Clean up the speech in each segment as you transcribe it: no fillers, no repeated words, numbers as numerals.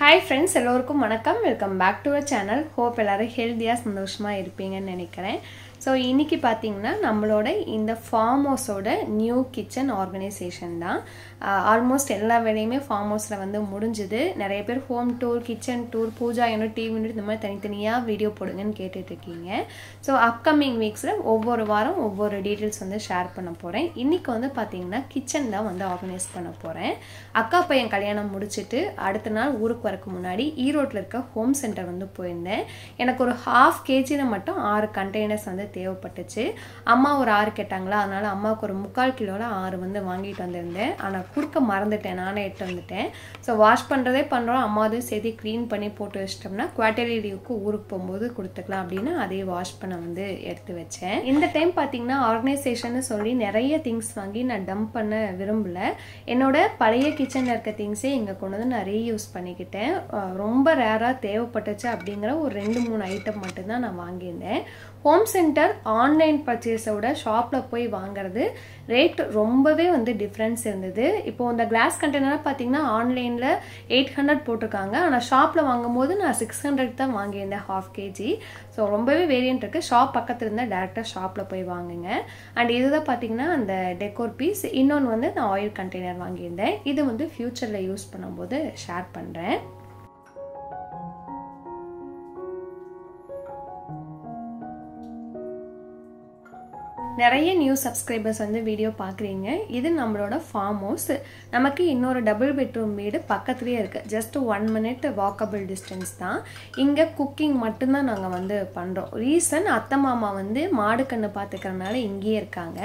Hi friends, எல்லோருக்கும் வணக்கம். Welcome back to our channel. Hope எல்லாரும் ஹெல்தியாக சந்தோஷமாக இருப்பீங்கன்னு நினைக்கிறேன். ஸோ இன்றைக்கி பார்த்தீங்கன்னா நம்மளோட இந்த ஃபார்ம் ஹவுஸோட நியூ கிச்சன் ஆர்கனைசேஷன் தான். ஆல்மோஸ்ட் எல்லா வேலையுமே ஃபார்ம் ஹவுஸில் வந்து முடிஞ்சுது. நிறைய பேர் home tour, kitchen tour, puja unit, TV unit இந்த மாதிரி தனித்தனியாக வீடியோ போடுங்கன்னு கேட்டுட்ருக்கீங்க. ஸோ அப்கமிங் வீக்ஸில் ஒவ்வொரு வாரம் ஒவ்வொரு டீட்டெயில்ஸ் வந்து ஷேர் பண்ண போகிறேன். இன்றைக்கி வந்து பார்த்தீங்கன்னா கிச்சன் தான் வந்து ஆர்கனைஸ் பண்ண போகிறேன். அக்கா பையன் கல்யாணம் முடிச்சுட்டு அடுத்த நாள் ஊருக்கு வரக்கு முன்னாடி ஈரோட்டில் இருக்க ஹோம் சென்டர் வந்து போயிருந்தேன். எனக்கு ஒரு 1/2 kg மட்டும் 6 கண்டெய்னர்ஸ் வந்து தேவைப்பட்டுச்சு. அம்மா ஒரு 6 கேட்டாங்களா, அதனால் அம்மாவுக்கு ஒரு 3/4 கிலோவில் 6 வந்து வாங்கிட்டு வந்திருந்தேன். ஆனால் கொடுக்க மறந்துட்டேன், நானே எடுத்து வந்துட்டேன். ஸோ வாஷ் பண்ணுறதே பண்ணுறோம், அம்மாவையும் சேர்த்து க்ளீன் பண்ணி போட்டு வச்சிட்டோம்னா குவார்டர்லி லீவுக்கு ஊருக்கு போகும்போது கொடுத்துக்கலாம் அப்படின்னு அதே வாஷ் பண்ண வந்து எடுத்து வச்சேன். இந்த டைம் பார்த்தீங்கன்னா ஆர்கனைசேஷன் சொல்லி நிறைய திங்ஸ் வாங்கி நான் டம்ப் பண்ண விரும்பல. என்னோட பழைய கிச்சனில் இருக்க திங்ஸே இங்கே கொண்டு வந்து நான் ரீயூஸ் பண்ணிக்கிட்டேன். ரொம்ப ரேராக தேவைப்பட்டுச்சு அப்படிங்கிற ஒரு 2-3 ஐட்டம் மட்டும்தான் நான் வாங்கியிருந்தேன். ஹோம் சென்டர் ஆன்லைன் பர்ச்சேஸோட ஷாப்பில் போய் வாங்குறது ரேட் ரொம்பவே வந்து டிஃப்ரென்ஸ் இருந்தது. இப்போது இந்த கிளாஸ் கண்டெய்னராக பார்த்தீங்கன்னா ஆன்லைனில் 800 போட்டிருக்காங்க, ஆனால் ஷாப்பில் வாங்கும்போது நான் 600 தான் வாங்கியிருந்தேன் 1/2 kg. ஸோ ரொம்பவே வேரியன்ட் இருக்குது. ஷாப் பக்கத்தில் இருந்தால் டேரெக்டாக ஷாப்பில் போய் வாங்குங்க. அண்ட் இதுதான் பார்த்தீங்கன்னா அந்த டெக்கோர் பீஸ். இன்னொன்று வந்து நான் ஆயில் கண்டெய்னர் வாங்கியிருந்தேன். இது வந்து ஃப்யூச்சரில் யூஸ் பண்ணும்போது ஷேர் பண்ணுறேன். நிறைய நியூ சப்ஸ்கிரைபர்ஸ் வந்து வீடியோ பார்க்குறீங்க. இது நம்மளோட ஃபார்ம் ஹவுஸ். நமக்கு இன்னொரு டபுள் பெட்ரூம் வீடு பக்கத்துலேயே இருக்குது. ஜஸ்ட் 1 minute வாக்கபிள் டிஸ்டன்ஸ் தான். இங்கே குக்கிங் மட்டும்தான் நாங்கள் வந்து பண்ணுறோம். ரீசன் அத்தை மாமா வந்து மாடு கன்று பார்த்துக்கிறதுனால இங்கேயே இருக்காங்க.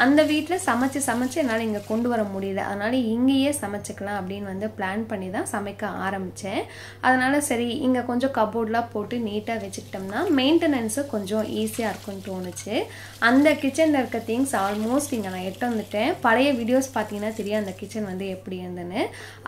அந்த வீட்டில் சமைச்சு என்னால் இங்கே கொண்டு வர முடியல. அதனால் இங்கேயே சமைச்சிக்கலாம் அப்படின்னு வந்து பிளான் பண்ணி தான் சமைக்க ஆரம்பித்தேன். அதனால் சரி இங்கே கொஞ்சம் கபோர்ட்லாம் போட்டு நீட்டாக வச்சுக்கிட்டோம்னா மெயின்டெனன்ஸு கொஞ்சம் ஈஸியாக இருக்கும்னு தோணுச்சு. அந்த கிச்சனில் இருக்க திங்ஸ் ஆல்மோஸ்ட் இங்கே நான் எட்டு வந்துட்டேன். பழைய வீடியோஸ் பார்த்தீங்கன்னா தெரியும் அந்த கிச்சன் வந்து எப்படி இருந்ததுன்னு.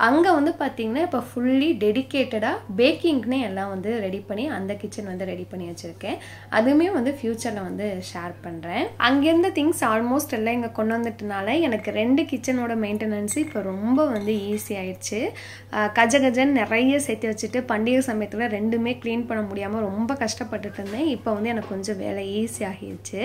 அங்கே வந்து பார்த்தீங்கன்னா இப்போ ஃபுல்லி டெடிக்கேட்டடாக பேக்கிங்னே எல்லாம் வந்து ரெடி பண்ணி அந்த கிச்சன் வந்து ரெடி பண்ணி வச்சுருக்கேன். அதுவுமே வந்து ஃப்யூச்சரில் வந்து ஷேர் பண்ணுறேன். அங்கேருந்த திங்ஸ் ஆல்மோஸ்ட் எல்லாம் இங்கே கொண்டு வந்துட்டனால எனக்கு 2 கிச்சனோட மெயின்டெனன்ஸு இப்போ ரொம்ப வந்து ஈஸி ஆயிடுச்சு. கஜன்னு நிறைய சேர்த்து வச்சுட்டு பண்டிகை சமயத்தில் 2மே க்ளீன் பண்ண முடியாமல் ரொம்ப கஷ்டப்பட்டுட்டு இருந்தேன். இப்போ வந்து எனக்கு கொஞ்சம் வேலை ஈஸி ஆகிடுச்சு.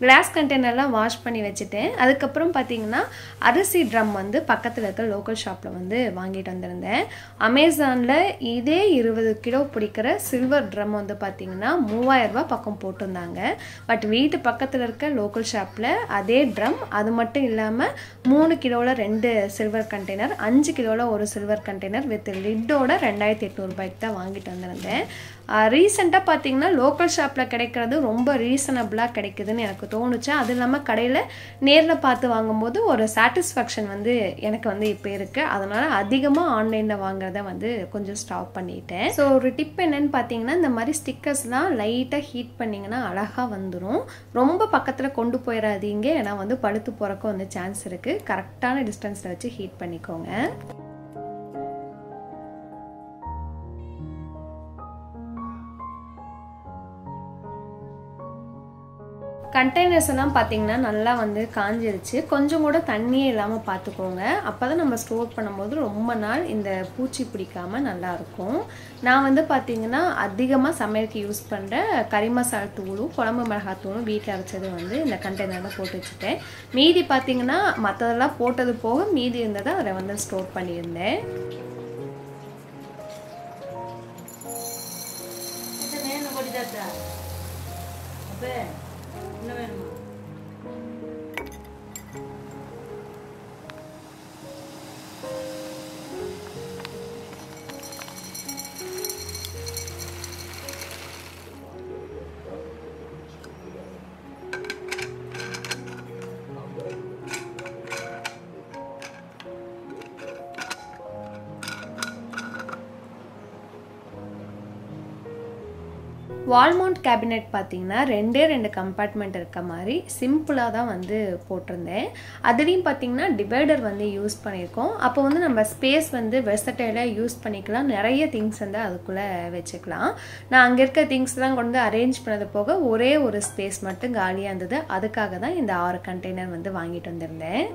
கிளாஸ் கண்டெய்னர்லாம் வாஷ் பண்ணி வச்சுட்டேன். அதுக்கப்புறம் பார்த்தீங்கன்னா அரிசி ட்ரம் வந்து பக்கத்தில் இருக்க லோக்கல் ஷாப்பில் வந்து வாங்கிட்டு வந்திருந்தேன். அமேசானில் இதே 20 கிலோ பிடிக்கிற சில்வர் ட்ரம் வந்து பார்த்தீங்கன்னா 3000 ரூபா பக்கம் போட்டிருந்தாங்க. பட் வீட்டு பக்கத்தில் இருக்க லோக்கல் ஷாப்பில் அதே ட்ரம், அது மட்டும் இல்லாமல் 3 கிலோவில் 2 சில்வர் கண்டெய்னர், 5 கிலோவில் 1 சில்வர் கண்டெய்னர் வித் லிட்டோட 2800 ரூபாய்க்கு தான் வாங்கிட்டு வந்திருந்தேன். ரீசெண்டாக பார்த்தீங்கன்னா லோக்கல் ஷாப்பில் கிடைக்கிறது ரொம்ப ரீசனபிளாக கிடைக்குதுன்னு எனக்கு தோணுச்சு. அது இல்லாமல் கடையில் நேரில் பார்த்து வாங்கும்போது ஒரு சாட்டிஸ்ஃபேக்ஷன் வந்து எனக்கு வந்து இப்போ இருக்குது. அதனால் அதிகமாக ஆன்லைனில் வாங்குறத வந்து கொஞ்சம் ஸ்டாப் பண்ணிட்டேன். ஸோ ஒரு டிப் என்னன்னு பார்த்தீங்கன்னா இந்த மாதிரி ஸ்டிக்கர்ஸ்லாம் லைட்டாக ஹீட் பண்ணிங்கன்னா அழகாக வந்துடும். ரொம்ப பக்கத்தில் கொண்டு போயிடாதீங்க, ஏன்னா வந்து பழுத்து போகிறக்கு வந்து சான்ஸ் இருக்குது. கரெக்டான டிஸ்டன்ஸில் வச்சு ஹீட் பண்ணிக்கோங்க. கண்டெய்னர்ஸ் எல்லாம் பார்த்தீங்கன்னா நல்லா வந்து காஞ்சிருச்சு. கொஞ்சம் கூட தண்ணியே இல்லாமல் பார்த்துக்கோங்க. அப்போ தான் நம்ம ஸ்டோர் பண்ணும்போது ரொம்ப நாள் இந்த பூச்சி பிடிக்காமல் நல்லாயிருக்கும். நான் வந்து பார்த்தீங்கன்னா அதிகமாக சமையலுக்கு யூஸ் பண்ணுற கறி மசாலா தூளும் குழம்பு மிளகாத்தூளும் வீட்டில் அரைச்சது வந்து இந்த கண்டெய்னரில் போட்டு வச்சுட்டேன். மீதி பார்த்தீங்கன்னா மற்றதெல்லாம் போட்டது போக மீதி இருந்ததை அதை வந்து ஸ்டோர் பண்ணியிருந்தேன். என்ன வேணுமா? வால்மவுண்ட் கேபினெட் பார்த்தீங்கன்னா 2 கம்பார்ட்மெண்ட் இருக்க மாதிரி சிம்பிளாக தான் வந்து போட்டிருந்தேன். அதுலேயும் பார்த்தீங்கன்னா டிவைடர் வந்து யூஸ் பண்ணியிருக்கோம். அப்போ வந்து நம்ம ஸ்பேஸ் வந்து வெர்சடைலாக யூஸ் பண்ணிக்கலாம். நிறைய திங்ஸ் வந்து அதுக்குள்ளே வச்சுக்கலாம். நான் அங்கே இருக்க திங்ஸ்லாம் கொண்டு அரேஞ்ச் பண்ணது போக ஒரே ஒரு ஸ்பேஸ் மட்டும் காலியாக இருந்தது. அதுக்காக தான் இந்த 6 கண்டெய்னர் வந்து வாங்கிட்டு வந்திருந்தேன்.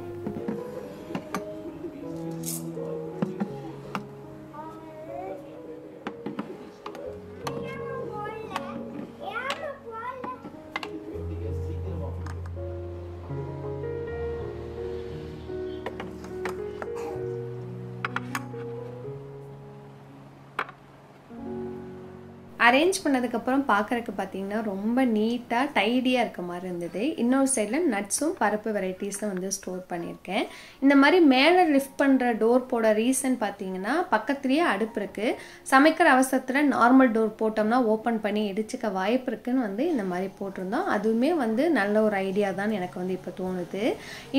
அரேஞ்ச் பண்ணதுக்கப்புறம் பார்க்குறதுக்கு பார்த்தீங்கன்னா ரொம்ப நீட்டாக டைடியாக இருக்க மாதிரி இருந்தது. இன்னொரு சைடில் நட்ஸும் பருப்பு வெரைட்டிஸும் வந்து ஸ்டோர் பண்ணியிருக்கேன். இந்த மாதிரி மேலே லிஃப்ட் பண்ணுற டோர் போட ரீசன் பார்த்தீங்கன்னா பக்கத்துலேயே அடுப்பு இருக்குது. சமைக்கிற அவசரத்தில் நார்மல் டோர் போட்டோம்னா ஓப்பன் பண்ணி இடிச்சுக்க வாய்ப்பு இருக்குன்னு வந்து இந்த மாதிரி போட்டிருந்தோம். அதுவுமே வந்து நல்ல ஒரு ஐடியா தான் எனக்கு வந்து இப்போ தோணுது.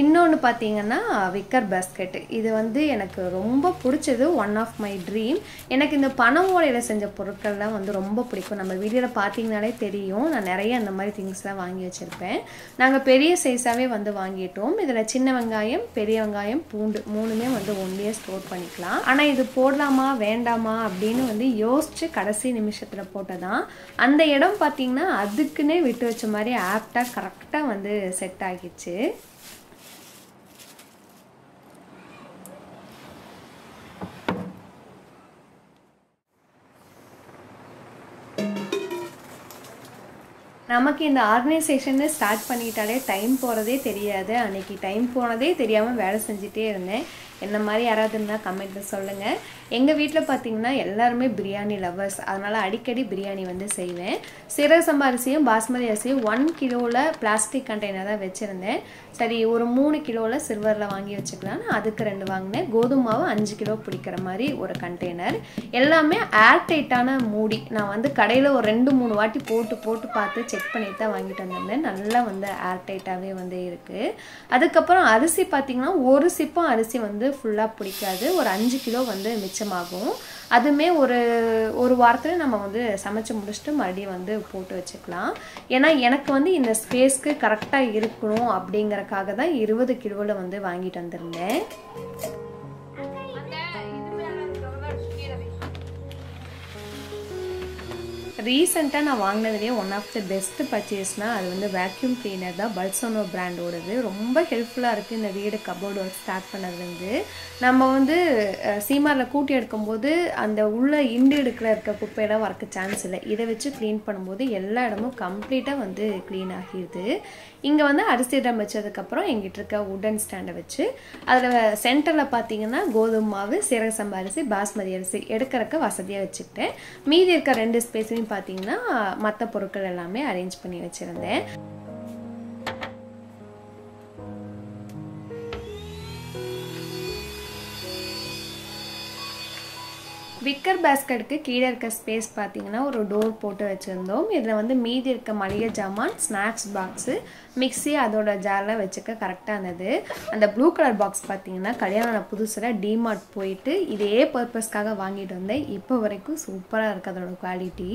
இன்னொன்று பார்த்தீங்கன்னா விக்கர் பேஸ்கெட், இது வந்து எனக்கு ரொம்ப பிடிச்சது. One of my dream. எனக்கு இந்த பனை ஓலையில் செஞ்ச பொருட்கள்லாம் வந்து ரொம்ப பிடிக்கும். நம்ம வீடியோவில் பார்த்தீங்கனாலே தெரியும், நான் நிறைய அந்த மாதிரி திங்ஸ்லாம் வாங்கி வச்சுருப்பேன். நாங்கள் பெரிய சைஸாகவே வந்து வாங்கிட்டோம். இதில் சின்ன வெங்காயம், பெரிய வெங்காயம், பூண்டு மூணுமே வந்து ஒன்றியே ஸ்டோர் பண்ணிக்கலாம். ஆனால் இது போடலாமா வேண்டாமா அப்படின்னு வந்து யோசிச்சு கடைசி நிமிஷத்தில் போட்டதான். அந்த இடம் பார்த்தீங்கன்னா அதுக்குன்னே விட்டு வச்ச மாதிரி ஆப்டாக கரெக்டாக வந்து செட் ஆகிடுச்சு. நமக்கு இந்த ஆர்கனைசேஷன் ஸ்டார்ட் பண்ணிட்டாலே டைம் போகிறதே தெரியாது. அன்றைக்கி டைம் போனதே தெரியாமல் வேலை செஞ்சுட்டே இருந்தேன். என்ன மாதிரி யாராவது இருந்தால் கமெண்ட்டில் சொல்லுங்கள். எங்கள் வீட்டில் பார்த்தீங்கன்னா எல்லாருமே பிரியாணி லவர்ஸ், அதனால் அடிக்கடி பிரியாணி வந்து செய்வேன். சீரக சம்பா அரிசியும் பாஸ்மதி அரிசியும் 1 கிலோவில் பிளாஸ்டிக் கண்டெய்னர் தான் வச்சுருந்தேன். சரி ஒரு 3 கிலோவில் சில்வரில் வாங்கி வச்சுக்கலான்னு அதுக்கு 2 வாங்கினேன். கோதுமை மாவு 5 கிலோ பிடிக்கிற மாதிரி ஒரு கண்டெய்னர். எல்லாமே ஏர் டைட்டான மூடி. நான் வந்து கடையில் ஒரு 2-3 வாட்டி போட்டு பார்த்து செக் பண்ணிட்டு தான் வாங்கிட்டு வந்திருந்தேன். நல்லா வந்து ஏர் டைட்டாகவே வந்து இருக்குது. அதுக்கப்புறம் அரிசி பார்த்திங்கன்னா ஒரு சிப்பம் அரிசி வந்து ஃபுல்லாக பிடிக்காது. ஒரு 5 கிலோ வந்து மிச்சமாகும். அதுவுமே ஒரு வாரத்தில் நம்ம வந்து சமைச்சு முடிச்சுட்டு மறுபடியும் வந்து போட்டு வச்சுக்கலாம். ஏன்னா எனக்கு வந்து இந்த ஸ்பேஸ்க்கு கரெக்டாக இருக்கணும் அப்படிங்கறக்காக தான் 20 கிலோவில் வந்து வாங்கிட்டு வந்திருந்தேன். ரீசெண்டாக நான் வாங்கினதுலேயே ஒன் ஆஃப் த பெஸ்ட் பர்ச்சேஸ்னால் அது வந்து வேக்யூம் கிளீனர் தான். பல்சோனோ பிராண்டோடது. ரொம்ப ஹெல்ப்ஃபுல்லாக இருக்குது இந்த வீடு கபோர்டு ஒர்க் ஸ்டார்ட் பண்ணதுலேருந்து. நம்ம வந்து சீமாரில் கூட்டி எடுக்கும்போது அந்த உள்ள இண்டு இருக்க குப்பையெல்லாம் வரக்க சான்ஸ் இல்லை. இதை வச்சு க்ளீன் பண்ணும்போது எல்லா இடமும் கம்ப்ளீட்டாக வந்து க்ளீன் ஆகிடுது. இங்கே வந்து அரிசி இடம் வச்சதுக்கப்புறம் எங்கிட்ட இருக்க உடன் ஸ்டாண்டை வச்சு அதில் சென்டரில் பார்த்தீங்கன்னா கோதுமை மாவு, சீரக சம்பா அரிசி, பாஸ்மதி அரிசி எடுக்கிறக்க வசதியாக வச்சுக்கிட்டேன். மீதி இருக்க 2 ஸ்பேஸையும் பார்த்தீங்கன்னா மற்ற பொருட்கள் எல்லாமே அரேஞ்ச் பண்ணி வச்சுருந்தேன். விக்கர் பேஸ்கெட்டுக்கு கீழே இருக்க ஸ்பேஸ் பார்த்தீங்கன்னா ஒரு டோர் போட்டு வச்சுருந்தோம். இதில் வந்து மீதி இருக்க மளிகை ஜாமான், ஸ்நாக்ஸ் பாக்ஸு, மிக்ஸி அதோட ஜாரில் வச்சுக்க கரெக்டாக இருந்தது. அந்த ப்ளூ கலர் பாக்ஸ் பார்த்தீங்கன்னா கல்யாணம் புதுசில் டிமார்ட் போயிட்டு இதே பர்பஸ்க்காக வாங்கிட்டு வந்தேன். இப்போ வரைக்கும் சூப்பராக இருக்குது அதோட குவாலிட்டி.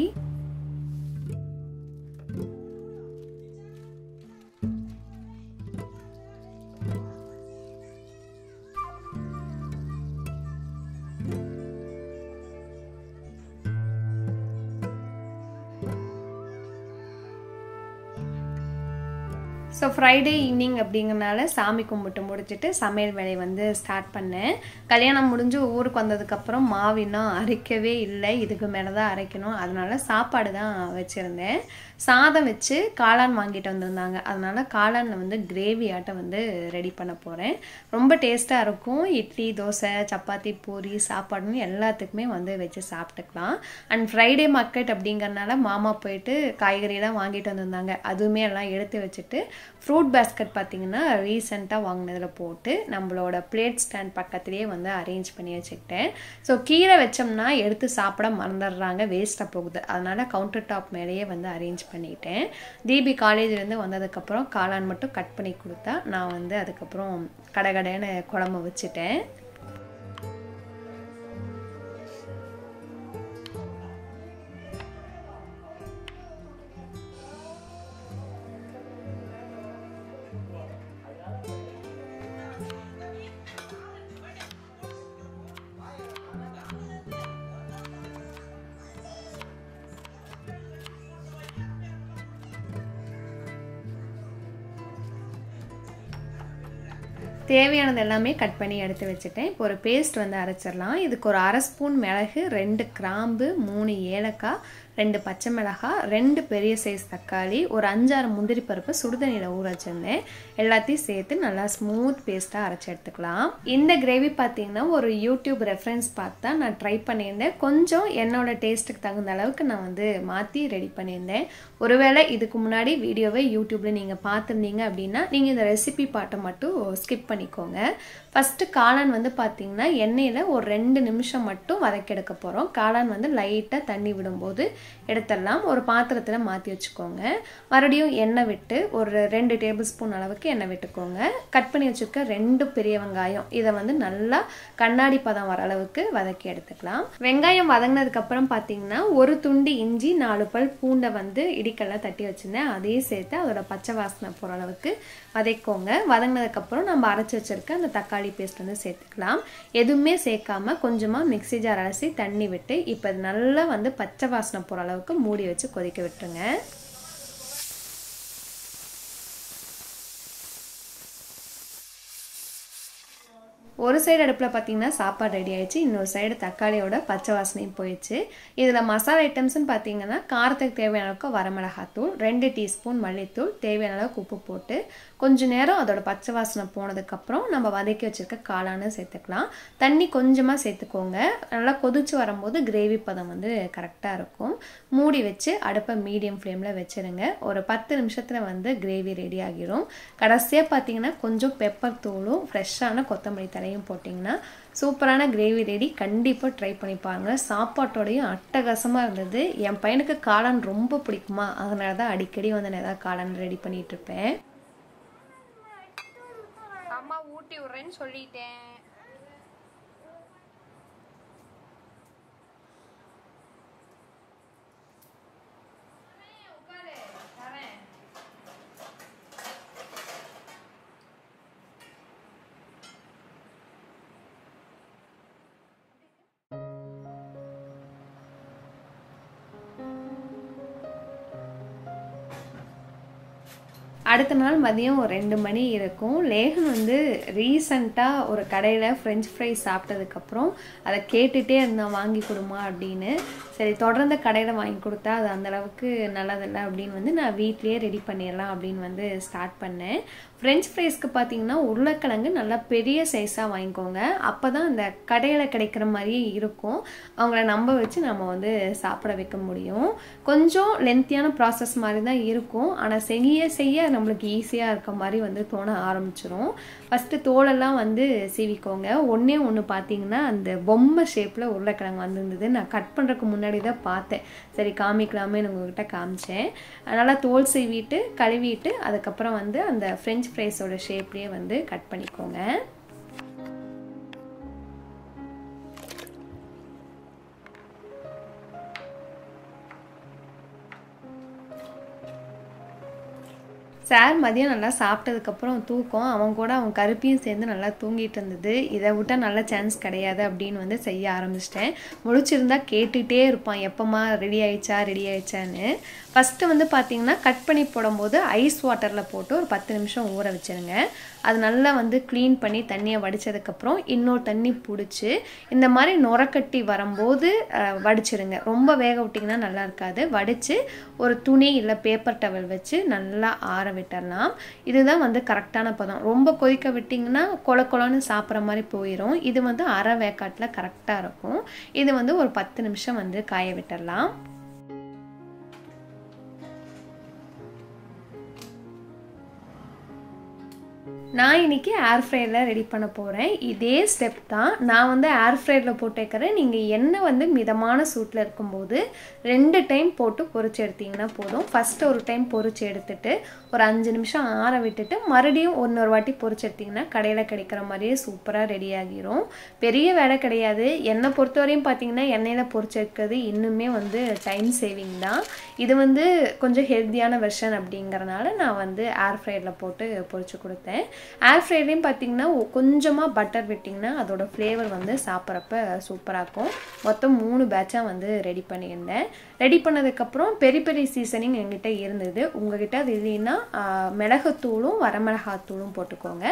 ஸோ ஃப்ரைடே ஈவினிங் அப்படிங்கிறனால சாமி கும்பிட்டு முடிச்சுட்டு சமையல் வேலையை வந்து ஸ்டார்ட் பண்ணேன். கல்யாணம் முடிஞ்சு ஊருக்கு வந்ததுக்கப்புறம் மாவு இன்னும் அரைக்கவே இல்லை. இதுக்கு மேலே தான் அரைக்கணும். அதனால சாப்பாடு தான் வச்சுருந்தேன். சாதம் வச்சு காளான் வாங்கிட்டு வந்திருந்தாங்க. அதனால் காளானில் வந்து கிரேவி ஆட்டை வந்து ரெடி பண்ண போகிறேன். ரொம்ப டேஸ்ட்டாக இருக்கும். இட்லி, தோசை, சப்பாத்தி, பூரி, சாப்பாடுன்னு எல்லாத்துக்குமே வந்து வச்சு சாப்பிட்டுக்கலாம். அண்ட் ஃப்ரைடே மார்க்கெட் அப்படிங்கிறனால மாமா போயிட்டு காய்கறியெல்லாம் வாங்கிட்டு வந்திருந்தாங்க. அதுவுமே எல்லாம் எடுத்து வச்சுட்டு ஃப்ரூட் பேஸ்கெட் பார்த்தீங்கன்னா ரீசெண்டாக வாங்கினதில் போட்டு நம்மளோட பிளேட் ஸ்டாண்ட் பக்கத்துலேயே வந்து அரேஞ்ச் பண்ணி வச்சுக்கிட்டேன். ஸோ கீரை வச்சோம்னா எடுத்து சாப்பிட மறந்துடுறாங்க, வேஸ்ட்டாக போகுது. அதனால் கவுண்டர் டாப் மேலேயே வந்து அரேஞ்ச் பண்ணிட்டேன். தீபி காலேஜ்லேருந்து வந்ததுக்கப்புறம் காளான் மட்டும் கட் பண்ணி கொடுத்தா நான் வந்து அதுக்கப்புறம் கடகடன்னு குழம்பு வச்சுட்டேன். தேவையானது எல்லாமே கட் பண்ணி எடுத்து வச்சுட்டேன். இப்போ ஒரு பேஸ்ட் வந்து அரைச்சிடலாம். இதுக்கு ஒரு 1/2 ஸ்பூன் மிளகு, 2 கிராம்பு, 3 ஏலக்காய், 2 பச்சை மிளகாய், 2 பெரிய சைஸ் தக்காளி, ஒரு 5-6 முந்திரி பருப்பு சுடுதண்ணியில் ஊற வச்சிருந்தேன். எல்லாத்தையும் சேர்த்து நல்லா ஸ்மூத் பேஸ்ட்டாக அரைச்சி எடுத்துக்கலாம். இந்த கிரேவி பார்த்தீங்கன்னா ஒரு யூடியூப் ரெஃபரன்ஸ் பார்த்தா நான் ட்ரை பண்ணியிருந்தேன். கொஞ்சம் என்னோட டேஸ்ட்டுக்கு தகுந்த அளவுக்கு நான் வந்து மாற்றி ரெடி பண்ணியிருந்தேன். ஒருவேளை இதுக்கு முன்னாடி வீடியோவை யூடியூப்பில் நீங்கள் பார்த்துருந்தீங்க அப்படின்னா நீங்கள் இந்த ரெசிபி பாட்டை மட்டும் ஸ்கிப் பண்ணிக்கோங்க. ஃபஸ்ட்டு காளான் வந்து பார்த்தீங்கன்னா எண்ணெயில் ஒரு 2 நிமிஷம் மட்டும் வதக்கி எடுக்க போகிறோம். காளான் வந்து லைட்டாக தண்ணி விடும்போது எடுத்துடலாம். ஒரு பாத்திரத்தில் மாற்றி வச்சுக்கோங்க. மறுபடியும் எண்ணெய் விட்டு ஒரு 2 டேபிள் ஸ்பூன் அளவுக்கு எண்ணெய் விட்டுக்கோங்க. கட் பண்ணி வச்சுருக்க 2 பெரிய வெங்காயம் இதை வந்து நல்லா கண்ணாடி பதம் வர அளவுக்கு வதக்கி எடுத்துக்கலாம். வெங்காயம் வதங்கினதுக்கப்புறம் பார்த்தீங்கன்னா ஒரு துண்டு இஞ்சி, 4 பல் பூண்டை வந்து இடிக்கல்ல தட்டி வச்சுருந்தேன். அதையும் சேர்த்து அதோட பச்சை வாசனை போகிற அளவுக்கு வதக்கோங்க. வதங்கினதுக்கப்புறம் நம்ம அரைச்சி வச்சுருக்க அந்த தக்காளி பேஸ்ட் வந்து சேர்த்துக்கலாம். எதுவுமே சேர்க்காம கொஞ்சமாக மிக்ஸி ஜார் அலசி தண்ணி விட்டு இப்போ நல்லா வந்து பச்சை வாசனை போகிற அளவுக்கு மூடி வச்சு கொதிக்க விட்டுருங்க. ஒரு சைடு அடுப்பில் பார்த்தீங்கன்னா சாப்பாடு ரெடி ஆயிடுச்சு. இன்னொரு சைடு தக்காளியோட பச்சை வாசனையும் போயிடுச்சு. இதில் மசாலா ஐட்டம்ஸ்ன்னு பார்த்தீங்கன்னா காரத்துக்கு தேவையான அளவுக்கு வரமிளகாத்தூள், 2 டீஸ்பூன் மல்லித்தூள், தேவையான அளவுக்கு உப்பு போட்டு கொஞ்சம் நேரம் அதோட பச்சை வாசனை போனதுக்கப்புறம் நம்ம வதக்கி வச்சுருக்க காளானை சேர்த்துக்கலாம். தண்ணி கொஞ்சமாக சேர்த்துக்கோங்க. நல்லா கொதிச்சு வரும்போது கிரேவி பதம் வந்து கரெக்டாக இருக்கும். மூடி வச்சு அடுப்பை மீடியம் ஃப்ளேமில் வச்சுருங்க. ஒரு 10 நிமிஷத்தில் வந்து கிரேவி ரெடி ஆகிரும். கடைசியாக பார்த்தீங்கன்னா கொஞ்சம் பெப்பர் தூளும் ஃப்ரெஷ்ஷான கொத்தமல்லி தழையும் போட்டிங்கன்னா சூப்பரான கிரேவி ரெடி. கண்டிப்பாக ட்ரை பண்ணி பாருங்க. சாப்பாட்டோடையும் அட்டகாசமாக இருந்தது. என் பையனுக்கு காளான் ரொம்ப பிடிக்குமா, அதனால தான் அடிக்கடி வந்து நான் ஏதாவது காளான் ரெடி பண்ணிட்டு இருப்பேன். அம்மா ஊட்டி விட்றேன்னு சொல்லிட்டேன். அடுத்த நாள் மதியம் ஒரு 2 மணி இருக்கும். லேகன் வந்து ரீசண்டாக ஒரு கடையில் ஃப்ரெஞ்ச் ஃப்ரைஸ் சாப்பிட்டதுக்கப்புறம் அதை கேட்டுகிட்டே இருந்தான் வாங்கி கொடுமா அப்படின்னு. சரி தொடர்ந்து கடையில் வாங்கி கொடுத்தா அது அந்தளவுக்கு நல்லதில்லை அப்படின்னு வந்து நான் வீட்லேயே ரெடி பண்ணிடலாம் அப்படின்னு வந்து ஸ்டார்ட் பண்ணேன். ஃப்ரெஞ்ச் ஃப்ரைஸ்க்கு பார்த்தீங்கன்னா உருளைக்கிழங்கு நல்லா பெரிய சைஸாக வாங்கிக்கோங்க. அப்போ தான் அந்த கடையில் கிடைக்கிற மாதிரியே இருக்கும். அவங்கள நம்ப வச்சு நம்ம வந்து சாப்பிட வைக்க முடியும். கொஞ்சம் லென்த்தியான ப்ராசஸ் மாதிரி தான் இருக்கும். ஆனால் செய்ய நம்மளுக்கு ஈஸியாக இருக்க மாதிரி வந்து தோண ஆரம்பிச்சிரும். ஃபஸ்ட்டு தோலெல்லாம் வந்து சீவிக்கோங்க. ஒன்று பார்த்தீங்கன்னா அந்த பொம்மை ஷேப்பில் உருளைக்கிழங்கு வந்துருந்தது. நான் கட் பண்ணுறதுக்கு முன்னாடி தான் பார்த்தேன். சரி காமிக்கலாமே உங்கள்கிட்ட காமிச்சேன். நல்லா தோல் சீவிட்டு கழுவிட்டு அதுக்கப்புறம் வந்து அந்த ஃப்ரெஞ்ச் ஃப்ரைஸோட ஷேப்லேயே வந்து கட் பண்ணிக்கோங்க. சார் மதியம் நல்லா சாப்பிட்டதுக்கப்புறம் தூக்கம். அவன் கூட அவன் கருப்பியும் சேர்ந்து நல்லா தூங்கிட்டு இருந்தது. இதை விட்டால் நல்ல சான்ஸ் கிடையாது அப்படின்னு வந்து செய்ய ஆரம்பிச்சிட்டேன். முழிச்சிருந்தா கேட்டுகிட்டே இருப்பான் எப்போம்மா ரெடி ஆயிடுச்சான்னு. ஃபஸ்ட்டு வந்து பார்த்தீங்கன்னா கட் பண்ணி போடும்போது ஐஸ் வாட்டரில் போட்டு ஒரு 10 நிமிஷம் ஊற வச்சுருங்க. அது நல்லா வந்து க்ளீன் பண்ணி தண்ணியை வடித்ததுக்கப்புறம் இன்னொரு தண்ணி பிடிச்சி இந்த மாதிரி நுரக்கட்டி வரும்போது வடிச்சிருங்க. ரொம்ப வேக விட்டிங்கன்னா நல்லா இருக்காது. வடித்து ஒரு துணி இல்லை பேப்பர் டவல் வச்சு நல்லா ஆற விட்டுடலாம். இதுதான் வந்து கரெக்டான பதம். ரொம்ப கொதிக்க விட்டிங்கன்னா கொலன்னு சாப்பிட்ற மாதிரி போயிடும். இது வந்து அரை வேக்காட்டில் கரெக்டாக இருக்கும். இது வந்து ஒரு 10 நிமிஷம் வந்து காய விட்டுடலாம். நான் இன்றைக்கி ஏர் ஃப்ரையரில் ரெடி பண்ண போகிறேன். இதே ஸ்டெப் தான் நான் வந்து ஏர் ஃப்ரையரில் போட்டு வைக்கிறேன். நீங்கள் எண்ணெய் வந்து மிதமான சூட்டில் இருக்கும்போது 2 டைம் போட்டு பொரிச்சு எடுத்திங்கன்னா போதும். ஃபஸ்ட்டு ஒரு டைம் பொரிச்சு எடுத்துட்டு ஒரு 5 நிமிஷம் ஆற விட்டுட்டு மறுபடியும் இன்னொரு வாட்டி பொரிச்சு எடுத்திங்கன்னா கடையில் கிடைக்கிற மாதிரியே சூப்பராக ரெடி ஆகிரும். பெரிய வேலை கிடையாது. எண்ணெய் பொறுத்தவரையும் பார்த்தீங்கன்னா எண்ணெயில் பொரிச்சு எடுக்கிறது இன்னுமே வந்து டைம் சேவிங் தான். இது வந்து கொஞ்சம் ஹெல்த்தியான வெர்ஷன் அப்படிங்கிறனால நான் வந்து ஏர் ஃப்ரையரில் போட்டு பொரிச்சு கொடுத்தேன். ஏர் ஃப்ரையர்லையும் பார்த்தீங்கன்னா கொஞ்சமாக பட்டர் விட்டிங்கன்னா அதோட ஃப்ளேவர் வந்து சாப்பிட்றப்ப சூப்பராக இருக்கும். மொத்தம் 3 பேட்சாக வந்து ரெடி பண்ணியிருந்தேன். ரெடி பண்ணதுக்கப்புறம் பெரிய சீசனிங் எங்கிட்ட இருந்தது. உங்ககிட்ட அது இல்லைன்னா மிளகுத்தூளும் வரமிளகாத்தூளும் போட்டுக்கோங்க.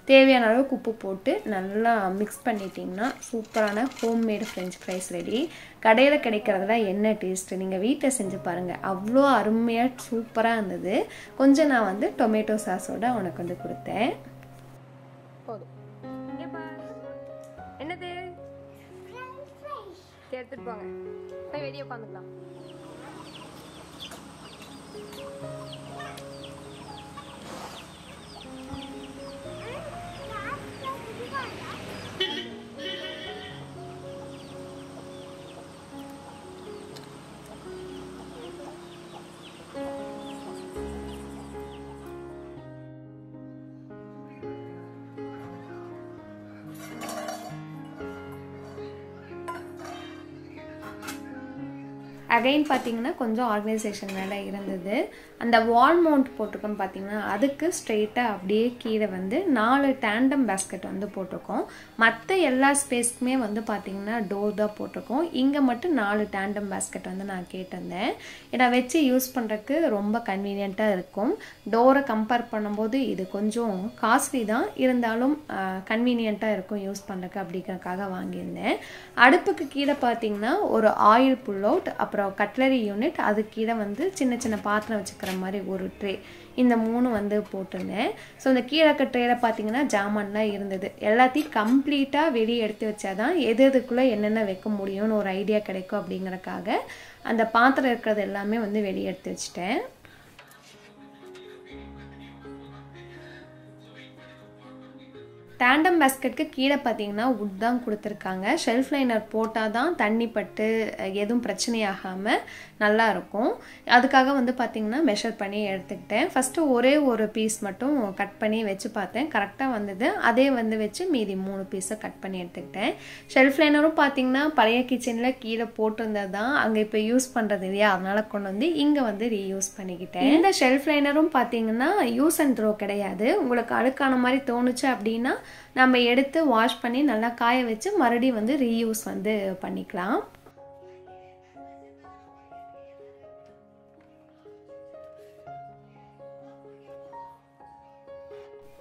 தேவையான அளவுக்கு உப்பு போட்டு நல்லா மிக்ஸ் பண்ணிட்டிங்கன்னா சூப்பரான ஹோம்மேடு ஃப்ரெஞ்ச் ஃப்ரைஸ் ரெடி. கடையில் கிடைக்கிறதுல என்ன டேஸ்ட்டு, நீங்கள் வீட்டில் செஞ்சு பாருங்கள், அவ்வளோ அருமையாக சூப்பராக இருந்தது. கொஞ்சம் நான் வந்து டொமேட்டோ சாஸோட உனக்கு வந்து கொடுத்தேன். போதும். என்னது எடுத்துட்டு போங்க, போய் வெளியே உட்காந்துக்கலாம். அகைன் பார்த்தீங்கன்னா கொஞ்சம் ஆர்கனைசேஷன் வேலை இருந்தது. அந்த வால் மவுண்ட் போட்டிருக்கோம் பார்த்தீங்கன்னா அதுக்கு ஸ்ட்ரெயிட்டாக அப்படியே கீழே வந்து 4 டேண்டம் பேஸ்கெட் வந்து போட்டிருக்கோம். மற்ற எல்லா ஸ்பேஸ்க்குமே வந்து பார்த்தீங்கன்னா டோர் தான் போட்டிருக்கோம். இங்கே மட்டும் 4 டேண்டம் பேஸ்கெட் வந்து நான் கேட்டிருந்தேன். இதை வச்சு யூஸ் பண்ணுறதுக்கு ரொம்ப கன்வீனியண்ட்டாக இருக்கும். டோரை கம்பேர் பண்ணும்போது இது கொஞ்சம் காஸ்ட்லி தான், இருந்தாலும் கன்வீனியண்ட்டாக இருக்கும் யூஸ் பண்ணுறதுக்கு அப்படிங்கிறதுக்காக வாங்கியிருந்தேன். அடுப்புக்கு கீழே பார்த்தீங்கன்னா ஒரு ஆயில் புல் அவுட், அப்புறம் கட்லரி யூனிட், அது கீழே வந்து சின்ன சின்ன பாத்திரம் வச்சுக்கிற மாதிரி ஒரு ட்ரே, இந்த 3 வந்து போட்டிருந்தேன். ஸோ இந்த கீழே ட்ரேயில் பார்த்தீங்கன்னா ஜாமான்லாம் இருந்தது. எல்லாத்தையும் கம்ப்ளீட்டாக வெளியே எடுத்து வச்சாதான் எது எதுக்குள்ளே என்னென்ன வைக்க முடியும்னு ஒரு ஐடியா கிடைக்கும் அப்படிங்கிறக்காக அந்த பாத்திரம் இருக்கிறது எல்லாமே வந்து வெளியே எடுத்து வச்சுட்டேன். டேண்டம் பேஸ்கெட்டுக்கு கீழே பார்த்தீங்கன்னா வுட் தான் கொடுத்துருக்காங்க. ஷெல்ஃப் லைனர் போட்டால் தான் தண்ணி பட்டு எதுவும் பிரச்சனையாகாமல் நல்லா இருக்கும். அதுக்காக வந்து பார்த்திங்கன்னா மெஷர் பண்ணி எடுத்துக்கிட்டேன். ஃபஸ்ட்டு ஒரே ஒரு பீஸ் மட்டும் கட் பண்ணி வச்சு பார்த்தேன், கரெக்டாக வந்தது. அதே வந்து வச்சு மீதி 3 பீஸை கட் பண்ணி எடுத்துக்கிட்டேன். ஷெல்ஃப் லைனரும் பார்த்திங்கன்னா பழைய கிச்சனில் கீழே போட்டிருந்தது தான், அங்கே இப்போ யூஸ் பண்ணுறது இல்லையா, அதனால் கொண்டு வந்து இங்கே வந்து ரீயூஸ் பண்ணிக்கிட்டேன். இந்த ஷெல்ஃப் லைனரும் பார்த்திங்கன்னா யூஸ் அண்ட் த்ரோ கிடையாது. உங்களுக்கு அழுக்கான மாதிரி தோணுச்சு அப்படின்னா நம்ம எடுத்து வாஷ் பண்ணி நல்லா காய வச்சு மறுபடியும் வந்து ரீயூஸ் வந்து பண்ணிக்கலாம்.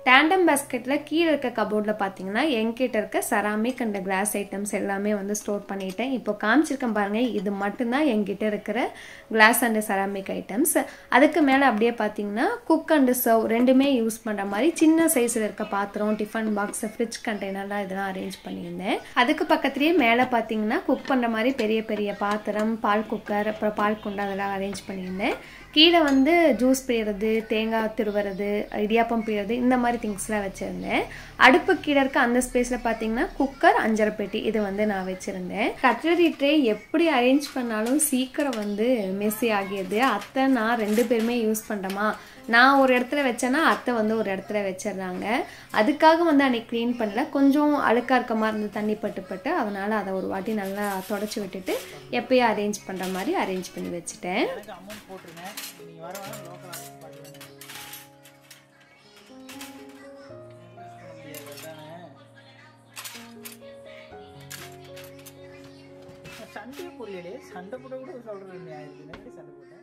டேண்டம் பேஸ்கெட்டில் கீழே இருக்க கபோர்டில் பார்த்தீங்கன்னா என்கிட்ட இருக்க செராமிக் அண்ட் கிளாஸ் ஐட்டம்ஸ் எல்லாமே வந்து ஸ்டோர் பண்ணிட்டேன். இப்போ காமிச்சிருக்கேன் பாருங்கள், இது மட்டும்தான் என்கிட்ட இருக்கிற கிளாஸ் அண்ட் செராமிக் ஐட்டம்ஸ். அதுக்கு மேலே அப்படியே பார்த்தீங்கன்னா குக் அண்ட் சர்வ் ரெண்டுமே யூஸ் பண்ணுற மாதிரி சின்ன சைஸில் இருக்க பாத்திரம், டிஃபன் பாக்ஸ், ஃப்ரிட்ஜ் கண்டெய்னர்லாம் இதெல்லாம் அரேஞ்ச் பண்ணியிருந்தேன். அதுக்கு பக்கத்துலேயே மேலே பார்த்தீங்கன்னா குக் பண்ணுற மாதிரி பெரிய பெரிய பாத்திரம், பால் குக்கர், அப்புறம் பால் குண்டா அதெல்லாம் அரேஞ்ச் பண்ணியிருந்தேன். கீழே வந்து ஜூஸ் பிழியறது, தேங்காய் திருவுறது, இடியாப்பம் பிழியறது, இந்த மாதிரி திங்ஸ்லாம் வச்சுருந்தேன். அடுப்பு கீழே இருக்க அந்த ஸ்பேஸில் பார்த்தீங்கன்னா குக்கர், அஞ்சரை பெட்டி இது வந்து நான் வச்சுருந்தேன். கட்லரி ட்ரே எப்படி அரேஞ்ச் பண்ணாலும் சீக்கிரம் வந்து மெஸ்ஸி ஆகியது. அத்தை நான் 2 பேருமே யூஸ் பண்ணுறோமா, நான் ஒரு இடத்துல வச்சேன்னா அத்தை வந்து ஒரு இடத்துல வச்சிடுறாங்க. அதுக்காக வந்து அன்றைக்கி க்ளீன் பண்ணல, கொஞ்சம் அழுக்காக இருக்க மாதிரி இருந்து தண்ணி பட்டு அதனால் அதை ஒரு வாட்டி நல்லா தொடச்சி விட்டுட்டு எப்பயும் அரேஞ்ச் பண்ணுற மாதிரி அரேஞ்ச் பண்ணி வச்சுட்டேன். சண்டே புரியலே, சண்டை போட கூட சொல்கிறேன், சண்டை போட்டேன்.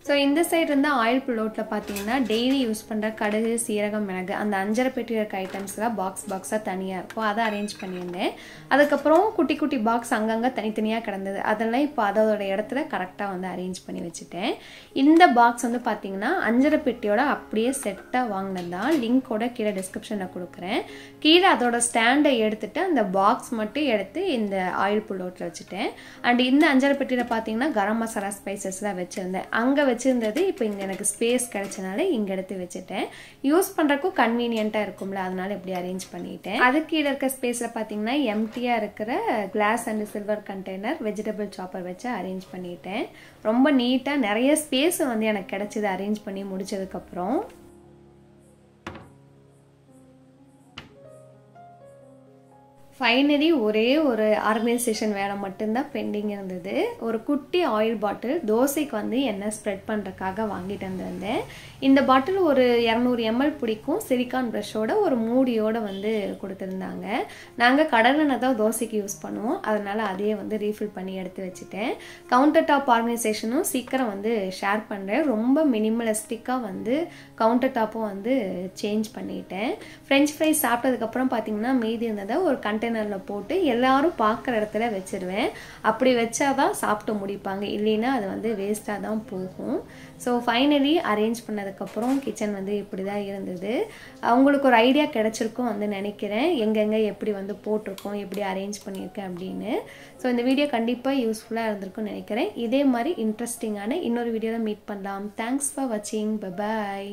ஸோ இந்த சைடு இருந்த ஆயில் புல்லோட்டில் பார்த்தீங்கன்னா டெய்லி யூஸ் பண்ணுற கடுகு, சீரகம், மிளகு அந்த அஞ்சரை பெட்டி இருக்க ஐட்டம்ஸ்லாம் பாக்ஸாக தனியாக இருக்கும், அதை அரேஞ்ச் பண்ணியிருந்தேன். அதுக்கப்புறம் குட்டி குட்டி பாக்ஸ் அங்கங்கே தனித்தனியாக கிடந்தது, அதெல்லாம் இப்போ அதோட இடத்துல கரெக்டாக வந்து அரேஞ்ச் பண்ணி வச்சுட்டேன். இந்த பாக்ஸ் வந்து பார்த்தீங்கன்னா அஞ்சரை பெட்டியோட அப்படியே செட்டாக வாங்கினது தான், லிங்கோட கீழே டிஸ்கிரிப்ஷனில் கொடுக்குறேன். கீழே அதோட ஸ்டாண்டை எடுத்துகிட்டு அந்த பாக்ஸ் மட்டும் எடுத்து இந்த ஆயில் புல்லோட்டில் வச்சுட்டேன். அண்ட் இந்த அஞ்சரை பெட்டியில் பார்த்தீங்கன்னா கரம் மசாலா ஸ்பைசஸ்லாம் வச்சுருந்தேன். அங்கே வச்சிருந்தது இப்போ இங்கே எனக்கு ஸ்பேஸ் கிடைச்சனால இங்கே எடுத்து வச்சுட்டேன். யூஸ் பண்ணுறக்கும் கன்வீனியண்ட்டாக இருக்கும்ல, அதனால இப்படி அரேஞ்ச் பண்ணிட்டேன். அதுக்கு கீழே இருக்க ஸ்பேஸில் பார்த்தீங்கன்னா எம்டியாக இருக்கிற glass and silver container, vegetable chopper வச்சு அரேஞ்ச் பண்ணிட்டேன். ரொம்ப நீட்டாக நிறைய ஸ்பேஸ் வந்து எனக்கு கிடைச்சிது அரேஞ்ச் பண்ணி முடிச்சதுக்கப்புறம். ஃபைனலி ஒரே ஒரு ஆர்கனைசேஷன் வேலை மட்டும்தான் பெண்டிங் இருந்தது. ஒரு குட்டி ஆயில் பாட்டில் தோசைக்கு வந்து எண்ணெய் ஸ்ப்ரெட் பண்ணுறதுக்காக வாங்கிட்டு வந்திருந்தேன். இந்த பாட்டில் ஒரு 200 ml பிடிக்கும், சிலிக்கான் ப்ரஷோட ஒரு மூடியோடு வந்து கொடுத்துருந்தாங்க. நாங்கள் கடலெண்ணெய் தான் தோசைக்கு யூஸ் பண்ணுவோம், அதனால் அதையே வந்து ரீஃபில் பண்ணி எடுத்து வச்சுட்டேன். கவுண்டர் டாப் ஆர்கனைசேஷனும் சீக்கிரம் வந்து ஷேர் பண்ணுறேன். ரொம்ப மினிமலிஸ்டிக்காக வந்து கவுண்டர் டாப்பும் வந்து சேஞ்ச் பண்ணிட்டேன். ஃப்ரெஞ்ச் ஃப்ரைஸ் சாப்பிட்டதுக்கப்புறம் பார்த்தீங்கன்னா மீதி இருந்ததை ஒரு கண்டெய்னர் கண்டெய்னரில் போட்டு எல்லாரும் பார்க்குற இடத்துல வச்சுருவேன். அப்படி வச்சாதான் சாப்பிட்டு முடிப்பாங்க, இல்லைன்னா அது வந்து வேஸ்ட்டாக தான் போகும். ஸோ ஃபைனலி அரேஞ்ச் பண்ணதுக்கப்புறம் கிச்சன் வந்து இப்படி தான் இருந்தது. அவங்களுக்கு ஒரு ஐடியா கிடச்சிருக்கும் வந்து நினைக்கிறேன், எங்கெங்கே எப்படி வந்து போட்டிருக்கோம், எப்படி அரேஞ்ச் பண்ணியிருக்கேன் அப்படின்னு. ஸோ இந்த வீடியோ கண்டிப்பாக யூஸ்ஃபுல்லாக இருந்திருக்கும்னு நினைக்கிறேன். இதே மாதிரி இன்ட்ரெஸ்டிங்கான இன்னொரு வீடியோவில் மீட் பண்ணலாம். தேங்க்ஸ் ஃபார் வாட்சிங். Bye bye.